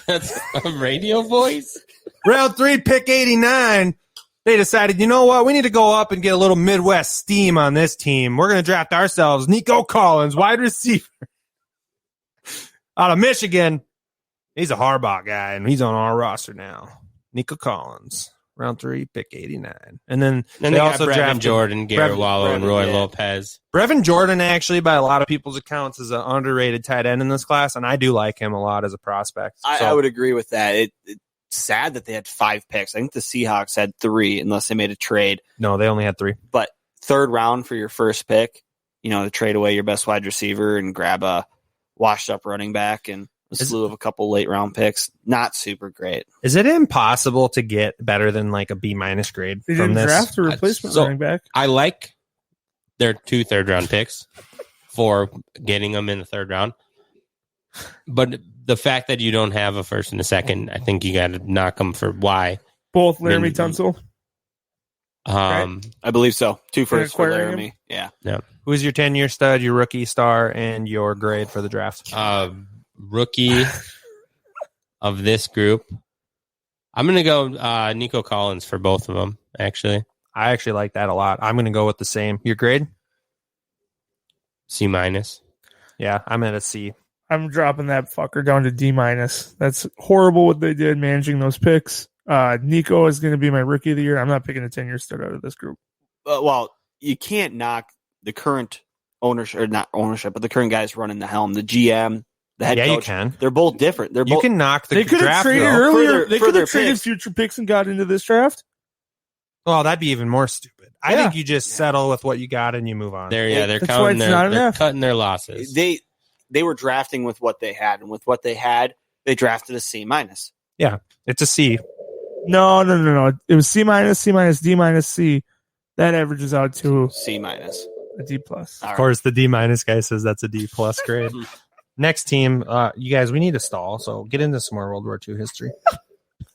That's a radio voice? Round 3, pick 89. They decided, you know what, we need to go up and get a little Midwest steam on this team. We're going to draft ourselves Nico Collins, wide receiver. Out of Michigan, he's a Harbaugh guy, and he's on our roster now. Nico Collins, round 3, pick 89. And then they also drafted Jordan, Garrett Wallow, and Roy Lopez. Brevin Jordan, actually, by a lot of people's accounts, is an underrated tight end in this class, and I do like him a lot as a prospect. I would agree with that. It's sad that they had 5 picks. I think the Seahawks had 3, unless they made a trade. No, they only had 3. But 3rd round for your first pick, to trade away your best wide receiver and grab a washed up running back and a slew of a couple late round picks. Not super great. Is it impossible to get better than like a B- grade they from didn't this? draft a replacement running back. I like their 2 third-round picks for getting them in the 3rd round. But the fact that you don't have a 1st and a 2nd, I think you got to knock them for why. Both Laramie Tunsil. I believe so. 2 firsts for Laramie. Yeah. Who's your 10-year stud, your rookie star, and your grade for the draft? Rookie of this group. I'm going to go Nico Collins for both of them, actually. I actually like that a lot. I'm going to go with the same. Your grade? C-. Yeah, I'm at a C. I'm dropping that fucker down to D-. That's horrible what they did managing those picks. Nico is going to be my rookie of the year. I'm not picking a 10-year stud out of this group. Well, you can't knock the current ownership, or not ownership, but the current guys running the helm, the GM, the head coach. You can. They're both different. You can knock the They could have draft traded though. earlier. They could have traded picks. future picks and got into this draft. Well, that'd be even more stupid. I think you just settle with what you got and you move on. They're That's why it's not enough. cutting their losses. They were drafting with what they had, and with what they had, they drafted a C-. Yeah, it's a C. No. It was C-, C-, D-, C. That averages out to C-. a D+. Of course, the D- guy says that's a D+ grade. Next team, you guys, we need to stall, so get into some more World War II history.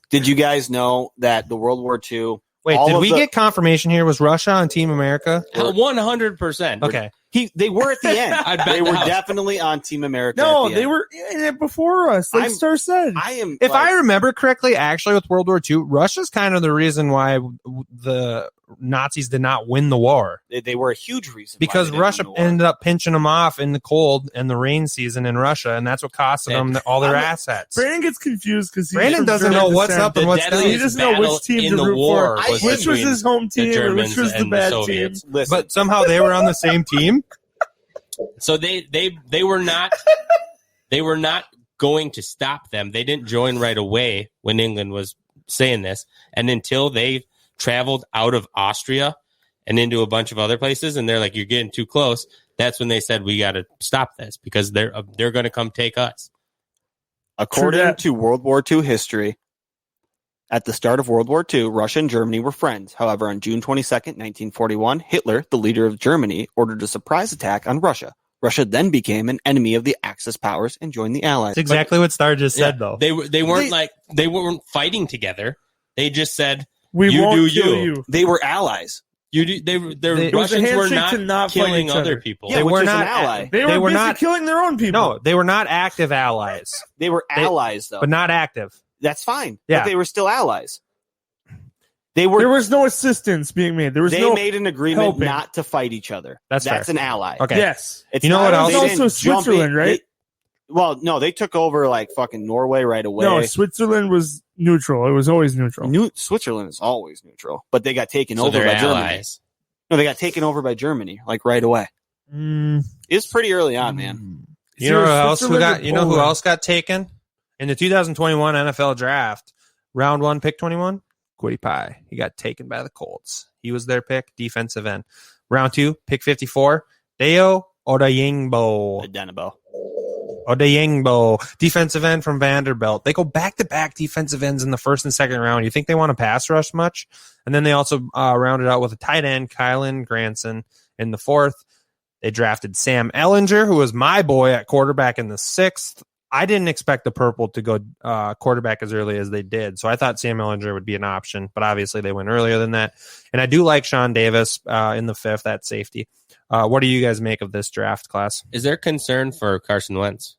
Did you guys know that the World War II... Wait, did we get confirmation here? Was Russia on Team America? 100%. Okay. They were at the end. I bet They were the house. definitely on Team America. No, at the they end. were in it before us. Like Star said. If I remember correctly, actually, with World War II, Russia's kind of the reason why the Nazis did not win the war. They were a huge reason. Because Russia ended up pinching them off in the cold and the rain season in Russia, and that's what cost them all their assets. Brandon gets confused because Brandon doesn't know what's up and what's down. He doesn't know which team to root for. Which was his home team and which was the bad team. But somehow they were on the same team. So they were not going to stop them. They didn't join right away when England was saying this, and until they traveled out of Austria and into a bunch of other places, and they're like, "You're getting too close." That's when they said, "We got to stop this because they're going to come take us." According to World War II history, at the start of World War II, Russia and Germany were friends. However, on June 22nd, 1941, Hitler, the leader of Germany, ordered a surprise attack on Russia. Russia then became an enemy of the Axis powers and joined the Allies. That's exactly what Star just said, though. They weren't fighting together. They just said, "We won't do kill you." you. They were allies. The Russians were not killing other people. Yeah, they were an not ally. They were busy not killing their own people. No, they were not active allies. They were allies, though. But not active. That's fine. Yeah. But they were still allies. There was no assistance being made. They made an agreement helping. not to fight each other. That's fair. an ally. Okay. Yes. It's You know what else? they didn't Also jump in. Switzerland, right? No, they took over like fucking Norway right away. No, Switzerland was neutral. It was always neutral. Switzerland is always neutral, but they got taken So over they're by Germany. allies. No, they got taken over by Germany like right away. It's pretty early on, man. You know who else got taken in the 2021 NFL Draft? Round 1, pick 21. Kwity Paye. He got taken by the Colts. He was their pick, defensive end. Round 2, pick 54. Deo Odeyingbo, defensive end from Vanderbilt. They go back-to-back defensive ends in the first and second round. You think they want to pass rush much? And then they also rounded out with a tight end, Kylan Granson, in the 4th. They drafted Sam Ehlinger, who was my boy at quarterback in the 6th. I didn't expect the Purple to go quarterback as early as they did, so I thought Sam Ehlinger would be an option, but obviously they went earlier than that. And I do like Sean Davis in the 5th at safety. What do you guys make of this draft class? Is there concern for Carson Wentz?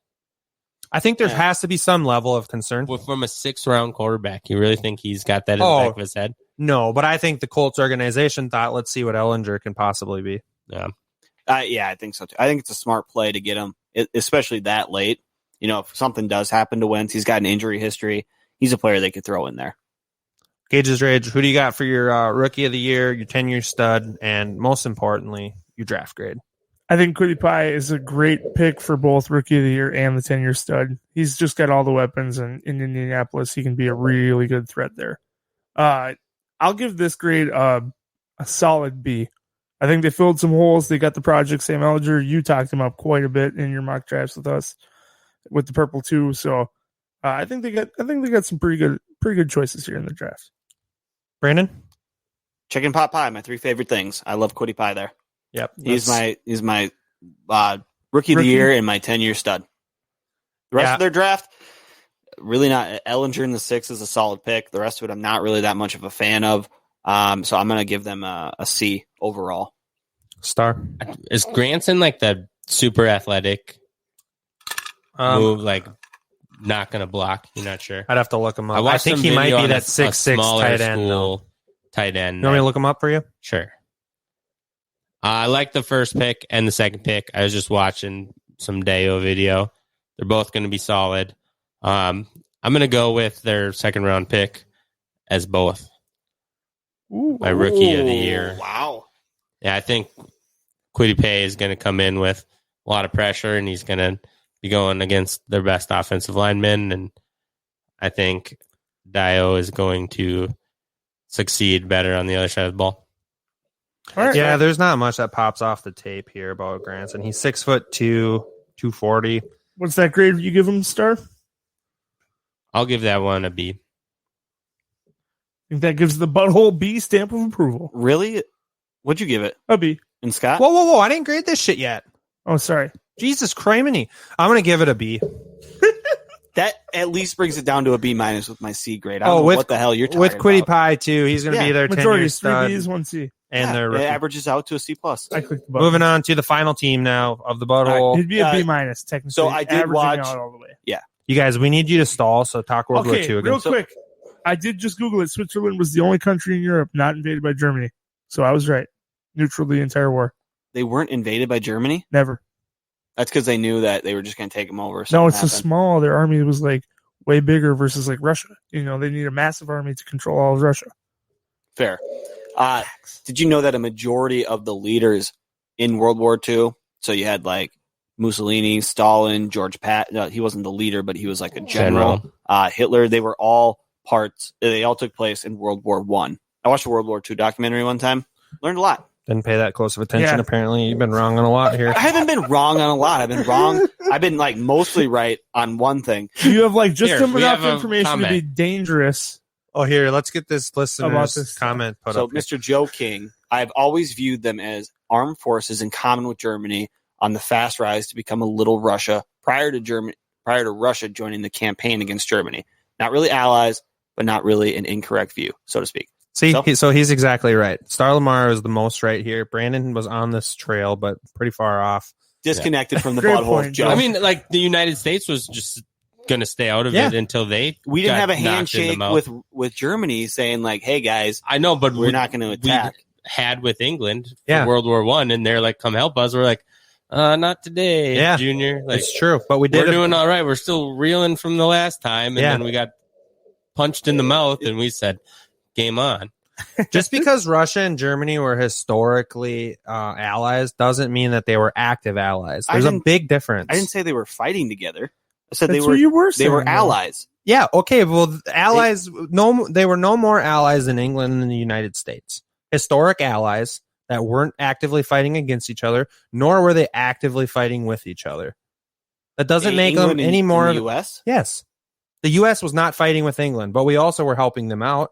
I think there has to be some level of concern. Well, from a 6th-round quarterback, you really think he's got that in the back of his head? No, but I think the Colts organization thought, let's see what Ehlinger can possibly be. Yeah. Yeah, I think so too. I think it's a smart play to get him, especially that late. You know, if something does happen to Wentz, he's got an injury history. He's a player they could throw in there. Gage's Rage, who do you got for your Rookie of the Year, your 10-year stud, and most importantly, your draft grade? I think Kwity Paye is a great pick for both Rookie of the Year and the 10-year stud. He's just got all the weapons, and in Indianapolis, he can be a really good threat there. I'll give this grade a solid B. I think they filled some holes. They got the project Sam Ehlinger. You talked him up quite a bit in your mock drafts with us, with the Purple too. So I think they got some pretty good choices here in the draft. Brandon? Chicken pot pie, my 3 favorite things. I love Kwity Paye there. Yep. He's my Rookie of the Year and my 10-year stud. The rest of their draft, really not. Ehlinger in the 6th is a solid pick. The rest of it, I'm not really that much of a fan of. So I'm going to give them a C overall. Star. Is Granson like the super athletic move, like not going to block? You're not sure? I'd have to look him up. I think he might be that 6'6" tight end. Tight end. You want me to look him up for you? Sure. I like the first pick and the second pick. I was just watching some Deo video. They're both going to be solid. I'm going to go with their second round pick as both. My Rookie of the Year. Wow. Yeah, I think Kwity Paye is going to come in with a lot of pressure, and he's going to be going against their best offensive linemen. And I think Dio is going to succeed better on the other side of the ball. All right. Yeah, there's not much that pops off the tape here about Granson. He's 6'2", 240. What's that grade you give him, Star? I'll give that one a B. I think that gives the butthole B stamp of approval. Really? What'd you give it? A B. And Scott? Whoa. I didn't grade this shit yet. Oh, sorry. Jesus criminy. I'm going to give it a B. That at least brings it down to a B- with my C grade. I don't know what the hell you're talking with Kwity about. Paye, too. He's going to be their 10-year stud. 3 Bs, 1 C. And it averages out to a C+. I clicked the button. Moving on to the final team now of the butthole. It'd be a B- technically. So I did averaging watch. out all the way. Yeah. You guys, we need you to stall, so talk World War II again. Real quick. I did just Google it. Switzerland was the only country in Europe not invaded by Germany. So I was right. Neutral the entire war. They weren't invaded by Germany? Never. That's because they knew that they were just going to take them over. No, it's so small. Their army was like way bigger versus like Russia. You know, they need a massive army to control all of Russia. Fair. Did you know that a majority of the leaders in World War II, so you had like Mussolini, Stalin, George Patton, he wasn't the leader, but he was like a general. Hitler, they were all they all took place in World War I. I watched a World War II documentary one time. Learned a lot. Didn't pay that close of attention. Apparently, you've been wrong on a lot here. I haven't been wrong on a lot. I've been wrong. I've been like mostly right on one thing. You have like just Here, enough information to be dangerous. Oh, here, let's get this listener's comment put up. So, Mr. Joe King, I've always viewed them as armed forces in common with Germany on the fast rise to become a little Russia prior to Russia joining the campaign against Germany. Not really allies, but not really an incorrect view, so to speak. See, so he's exactly right. Star Lamar is the most right here. Brandon was on this trail, but pretty far off. Disconnected from the butthole of Joe. I mean, like the United States was just going to stay out of it until we didn't have a handshake with Germany saying like, hey guys, I know, but we're not going to attack. We had with England for World War I, and they're like, come help us. We're like, not today, Junior. Like, it's true, but we're doing all right. We're still reeling from the last time, and then we got punched in the mouth, and we said, game on. Just because Russia and Germany were historically allies doesn't mean that they were active allies. There's a big difference. I didn't say they were fighting together. I said That's they what were. you were They were saying, though. allies. Yeah, okay. Well, allies, they were no more allies than England and the United States. Historic allies that weren't actively fighting against each other, nor were they actively fighting with each other. That doesn't make England them any more. in the U.S. Yes. The U.S. was not fighting with England, but we also were helping them out.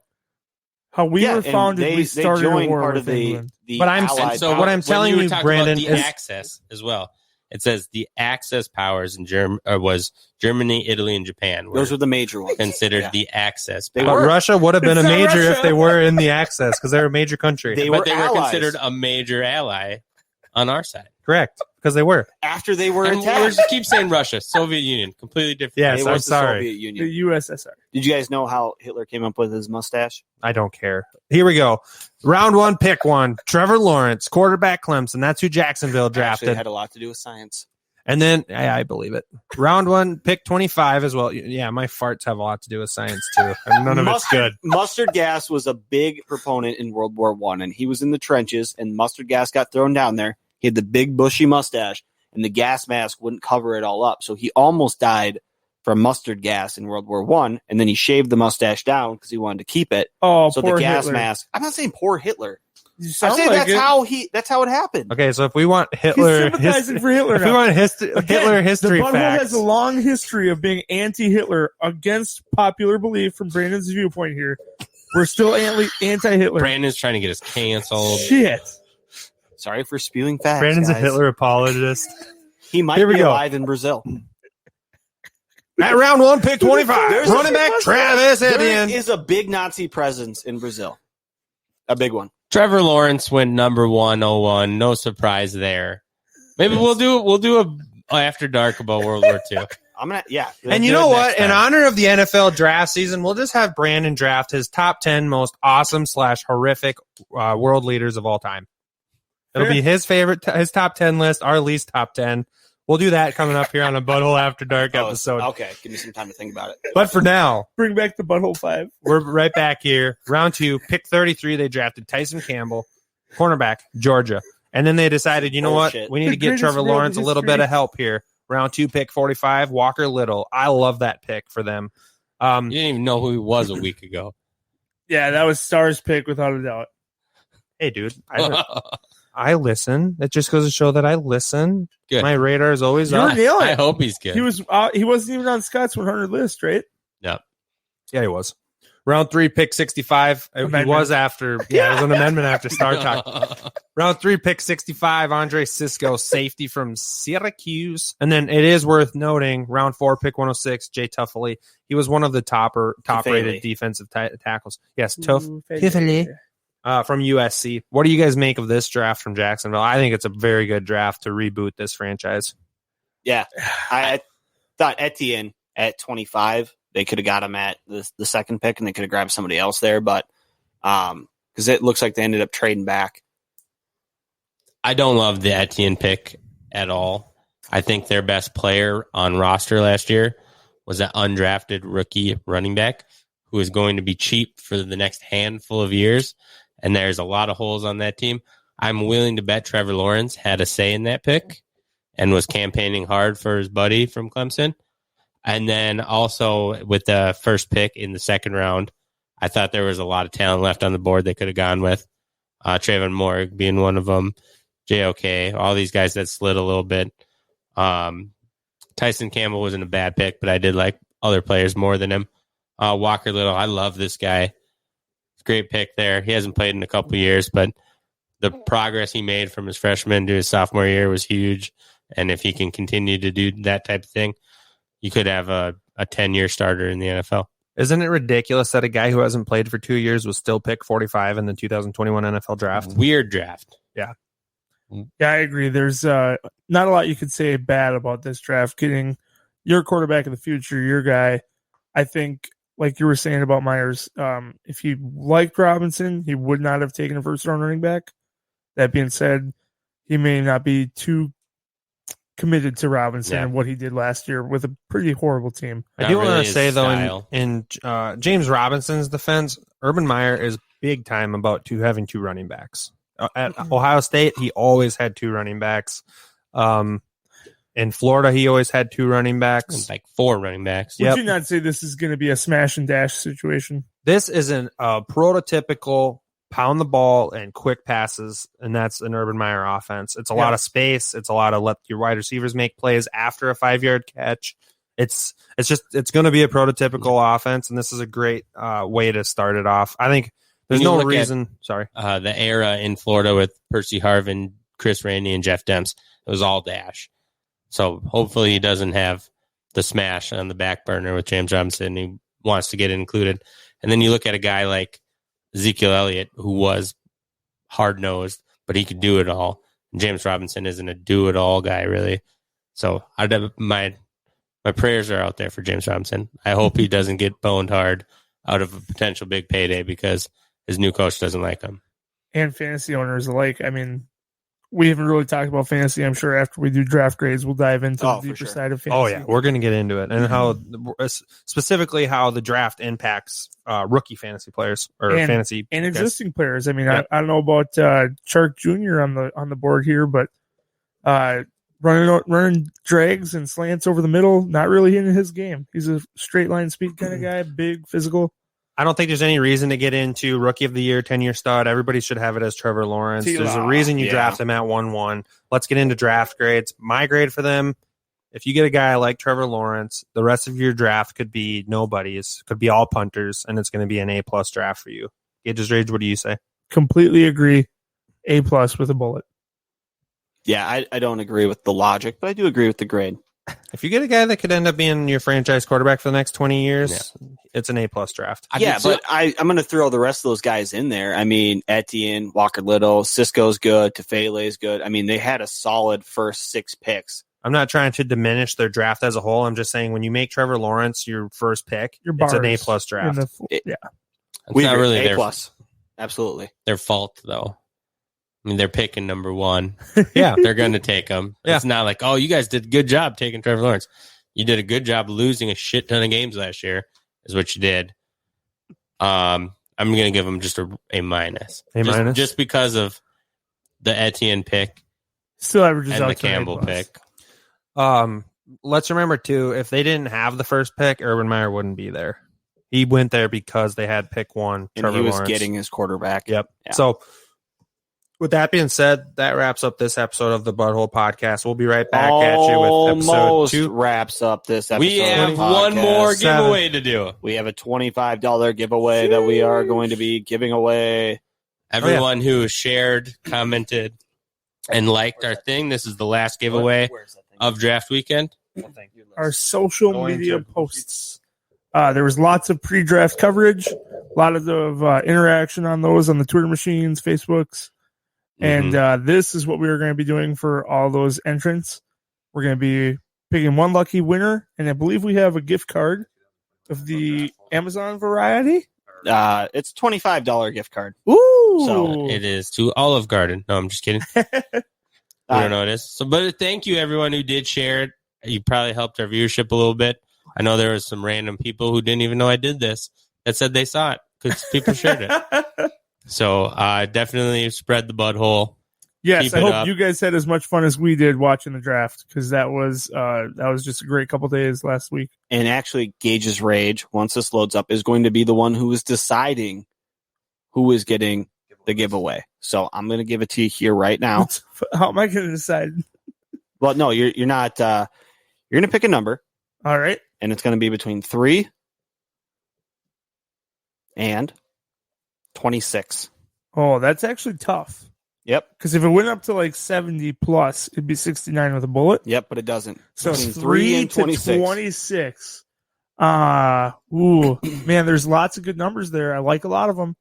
How we were and founded, we started a joined war part with of the. England. But I'm Allied so powers. what I'm telling when you, talking Brandon, about the is access as well. It says the Axis powers in was Germany, Italy, and Japan. Those were the major ones. considered Yeah. the Axis. They but were. Russia would have been a It's not major Russia. if they were in the Axis because they're a major country. They but were they were allies. considered a major ally on our side. Correct, because they were. After they were And we attacked. just keep saying Russia, Soviet Union, completely different. Yes, It I'm was the sorry. Soviet The Union. USSR. Did you guys know how Hitler came up with his mustache? I don't care. Here we go. Round 1, pick 1. Trevor Lawrence, quarterback Clemson. That's who Jacksonville Actually, drafted. it had a lot to do with science. And then, I believe it. Round 1, pick 25 as well. Yeah, my farts have a lot to do with science, too. And none of it's good. Mustard gas was a big proponent in World War I, and he was in the trenches, and mustard gas got thrown down there. He had the big bushy mustache, and the gas mask wouldn't cover it all up. So he almost died from mustard gas in World War I, and then he shaved the mustache down because he wanted to keep it. Oh, So poor the gas Hitler. mask. I'm not saying poor Hitler. You I'm sound saying like that's how it happened. Okay, so if we want He's Hitler, sympathizing for Hitler if we now. want Again, Hitler history the butthole facts, has a long history of being anti-Hitler against popular belief from Brandon's viewpoint here. We're still anti-Hitler. Brandon's trying to get us canceled. Shit. Sorry for spewing facts. Brandon's a guys. Hitler apologist. He might Here we be go. alive in Brazil. At round 1, pick 25. There's a- Running back Travis There Etienne. is a big Nazi presence in Brazil. A big one. Trevor Lawrence went number 101. No surprise there. Maybe we'll do a after dark about World War II. I'm gonna And you do know it what? next In time. honor of the NFL draft season, we'll just have Brandon draft his top 10 most awesome / horrific world leaders of all time. It'll Fair. be his favorite, his top 10 list, our least top 10. We'll do that coming up here on a Butthole After Dark episode. Okay, give me some time to think about it. But for now, Bring back the butthole 5. we're right back here. Round 2, pick 33. They drafted Tyson Campbell, cornerback, Georgia. And then they decided, you know Bullshit. what? We need to The get greatest Trevor road Lawrence a in little history. bit of help here. Round 2, pick 45, Walker Little. I love that pick for them. You didn't even know who he was a week ago. Yeah, that was Star's pick without a doubt. Hey, dude, I listen. It just goes to show that I listen. Good. My radar is always You were up. nailing I it. hope he's good. He wasn't even on Scott's 100 list, right? Yeah, he was. Round 3, pick 65. He Amendment. was after. Yeah, it was an amendment after Star Talk. Round 3, pick 65. Andre Sisco, safety from Syracuse. And then it is worth noting, round 4, pick 106. Jay Tuffley. He was one of the top rated defensive tackles. Yes, Ooh, Tuffley. From USC. What do you guys make of this draft from Jacksonville? I think it's a very good draft to reboot this franchise. Yeah, I thought Etienne at 25. They could have got him at the second pick, and they could have grabbed somebody else there. But because it looks like they ended up trading back. I don't love the Etienne pick at all. I think their best player on roster last year was an undrafted rookie running back who is going to be cheap for the next handful of years. And there's a lot of holes on that team. I'm willing to bet Trevor Lawrence had a say in that pick and was campaigning hard for his buddy from Clemson. And then also with the first pick in the second round, I thought there was a lot of talent left on the board they could have gone with. Trayvon Moore being one of them, JOK, all these guys that slid a little bit. Tyson Campbell wasn't a bad pick, but I did like other players more than him. Walker Little, I love this guy. Great pick there. He hasn't played in a couple of years, but the progress he made from his freshman to his sophomore year was huge. And if he can continue to do that type of thing, you could have a 10-year starter in the NFL. Isn't it ridiculous that a guy who hasn't played for 2 years was still picked 45 in the 2021 NFL draft? Weird draft. Yeah, I agree. There's not a lot you could say bad about this draft. Getting your quarterback of the future, your guy. I think, like you were saying about Myers, if he liked Robinson, he would not have taken a first-round running back. That being said, he may not be too committed to Robinson and what he did last year with a pretty horrible team. I do Not really want to his say, though, style. in James Robinson's defense, Urban Meyer is big time about having two running backs. At Ohio State, he always had two running backs. In Florida, he always had two running backs. Like 4 running backs. Would you not say this is going to be a smash and dash situation? This isn't a prototypical pound the ball and quick passes, and that's an Urban Meyer offense. It's a lot of space. It's a lot of let your wide receivers make plays after a 5-yard catch. It's going to be a prototypical offense, and this is a great way to start it off. I think there's no reason. The era in Florida with Percy Harvin, Chris Rainey, and Jeff Demps, it was all dash. So hopefully he doesn't have the smash on the back burner with James Robinson. He wants to get it included. And then you look at a guy like Ezekiel Elliott, who was hard-nosed, but he could do it all. And James Robinson isn't a do-it-all guy, really. So my prayers are out there for James Robinson. I hope he doesn't get boned hard out of a potential big payday because his new coach doesn't like him. And fantasy owners alike. I mean, we haven't really talked about fantasy. I'm sure after we do draft grades, we'll dive into the deeper side of fantasy. Oh, yeah. We're going to get into it. And how, specifically, how the draft impacts rookie fantasy players or fantasy. And existing players. I mean, I don't know about Chark Jr. on the board here, but running drags and slants over the middle, not really in his game. He's a straight line speed kind of guy, big, physical. I don't think there's any reason to get into rookie of the year, 10-year stud. Everybody should have it as Trevor Lawrence. There's a reason you draft him at 1-1. Let's get into draft grades. My grade for them, if you get a guy like Trevor Lawrence, the rest of your draft could be nobodies, could be all punters, and it's going to be an A+ draft for you. Gage's Rage, what do you say? Completely agree. A+ with a bullet. Yeah, I don't agree with the logic, but I do agree with the grade. If you get a guy that could end up being your franchise quarterback for the next 20 years, it's an A+ draft. But I'm going to throw the rest of those guys in there. I mean, Etienne, Walker Little, Cisco's good, Tefele's good. I mean, they had a solid first 6 picks. I'm not trying to diminish their draft as a whole. I'm just saying when you make Trevor Lawrence your first pick, it's an A+ draft. It's not really A+. Absolutely. Their fault, though. I mean, they're picking number 1. Yeah. They're going to take him. Yeah. It's not like, oh, you guys did a good job taking Trevor Lawrence. You did a good job losing a shit ton of games last year, is what you did. I'm going to give him just a A-. Just because of the Etienne pick. Still averages and out the Campbell pick. Let's remember, too, if they didn't have the first pick, Urban Meyer wouldn't be there. He went there because they had pick 1, and Trevor he was Lawrence. Getting his quarterback. Yep. Yeah. So, with that being said, that wraps up this episode of the Butthole Podcast. We'll be right back at you with episode 2. Wraps up this episode. We have one more giveaway to do. We have a $25 giveaway that we are going to be giving away. Everyone who shared, commented, and liked our thing, this is the last giveaway of draft weekend. Our social media posts. There was lots of pre-draft coverage, a lot of interaction on those on the Twitter machines, Facebooks. And this is what we are going to be doing for all those entrants. We're going to be picking one lucky winner, and I believe we have a gift card of the Amazon variety. It's a $25 gift card. Ooh! So it is to Olive Garden. No, I'm just kidding. I don't know what it is. So, but thank you everyone who did share it. You probably helped our viewership a little bit. I know there was some random people who didn't even know I did this that said they saw it because people shared it. So definitely spread the butthole. Yes, I hope you guys had as much fun as we did watching the draft because that was just a great couple days last week. And actually, Gage's Rage, once this loads up, is going to be the one who is deciding who is getting the giveaway. So I'm going to give it to you here right now. How am I going to decide? Well, no, you're not. You're going to pick a number. All right. And it's going to be between 3 and 26. Oh, that's actually tough. Yep. Because if it went up to like 70 plus, it'd be 69 with a bullet. Yep, but it doesn't. So between 3 and 26. Ooh, man, there's lots of good numbers there. I like a lot of them.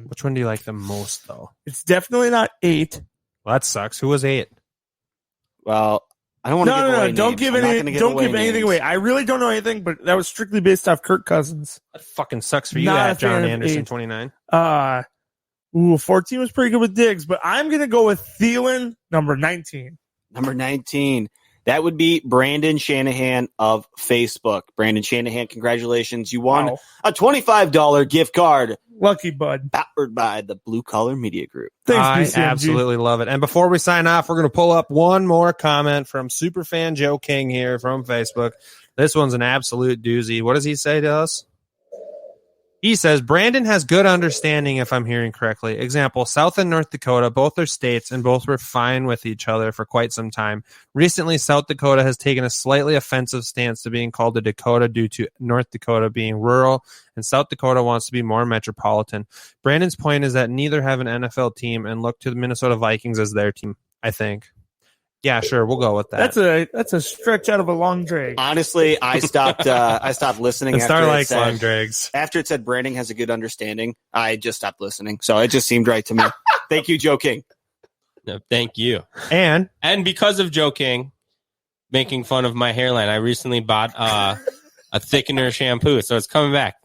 Which one do you like the most, though? It's definitely not 8. Well, that sucks. Who was 8? Well, I don't want to give away names. Don't give anything away. I really don't know anything, but that was strictly based off Kirk Cousins. That fucking sucks for you at John Anderson 29. 14 was pretty good with Diggs, but I'm going to go with Thielen, number 19. Number 19. That would be Brandon Shanahan of Facebook. Brandon Shanahan, congratulations. You won a $25 gift card. Lucky bud. Powered by the Blue Collar Media Group. Thanks, I absolutely love it. And before we sign off, we're going to pull up one more comment from Superfan Joe King here from Facebook. This one's an absolute doozy. What does he say to us? He says, Brandon has good understanding, if I'm hearing correctly. Example, South and North Dakota, both are states, and both were fine with each other for quite some time. Recently, South Dakota has taken a slightly offensive stance to being called a Dakota due to North Dakota being rural, and South Dakota wants to be more metropolitan. Brandon's point is that neither have an NFL team and look to the Minnesota Vikings as their team, I think. Yeah, sure, we'll go with that. That's a stretch out of a long drag. Honestly, I stopped listening and Star after likes long drags. After it said Brandon has a good understanding, I just stopped listening. So it just seemed right to me. Thank you, Joe King. No, thank you. And because of Joe King making fun of my hairline, I recently bought a thickener shampoo, so it's coming back.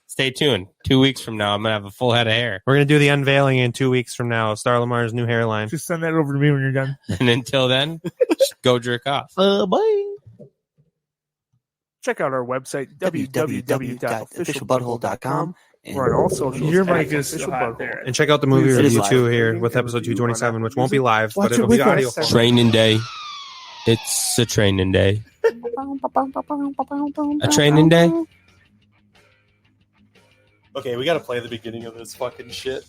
Stay tuned. 2 weeks from now, I'm going to have a full head of hair. We're going to do the unveiling in 2 weeks from now of Star Lamar's new hairline. Just send that over to me when you're done. And until then, just go jerk off. Bye. Check out our website, www.officialbutthole.com. We're on all socials. Your mic is still hot there. And check out the movie review too here with episode 227, which won't be live, but it'll be audio. Training day. It's a training day. A training day. Okay, we got to play the beginning of this fucking shit.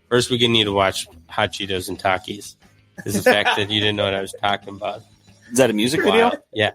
First, we're going to need to watch Hot Cheetos and Takis. Is the fact that you didn't know what I was talking about. Is that a music video? Yeah.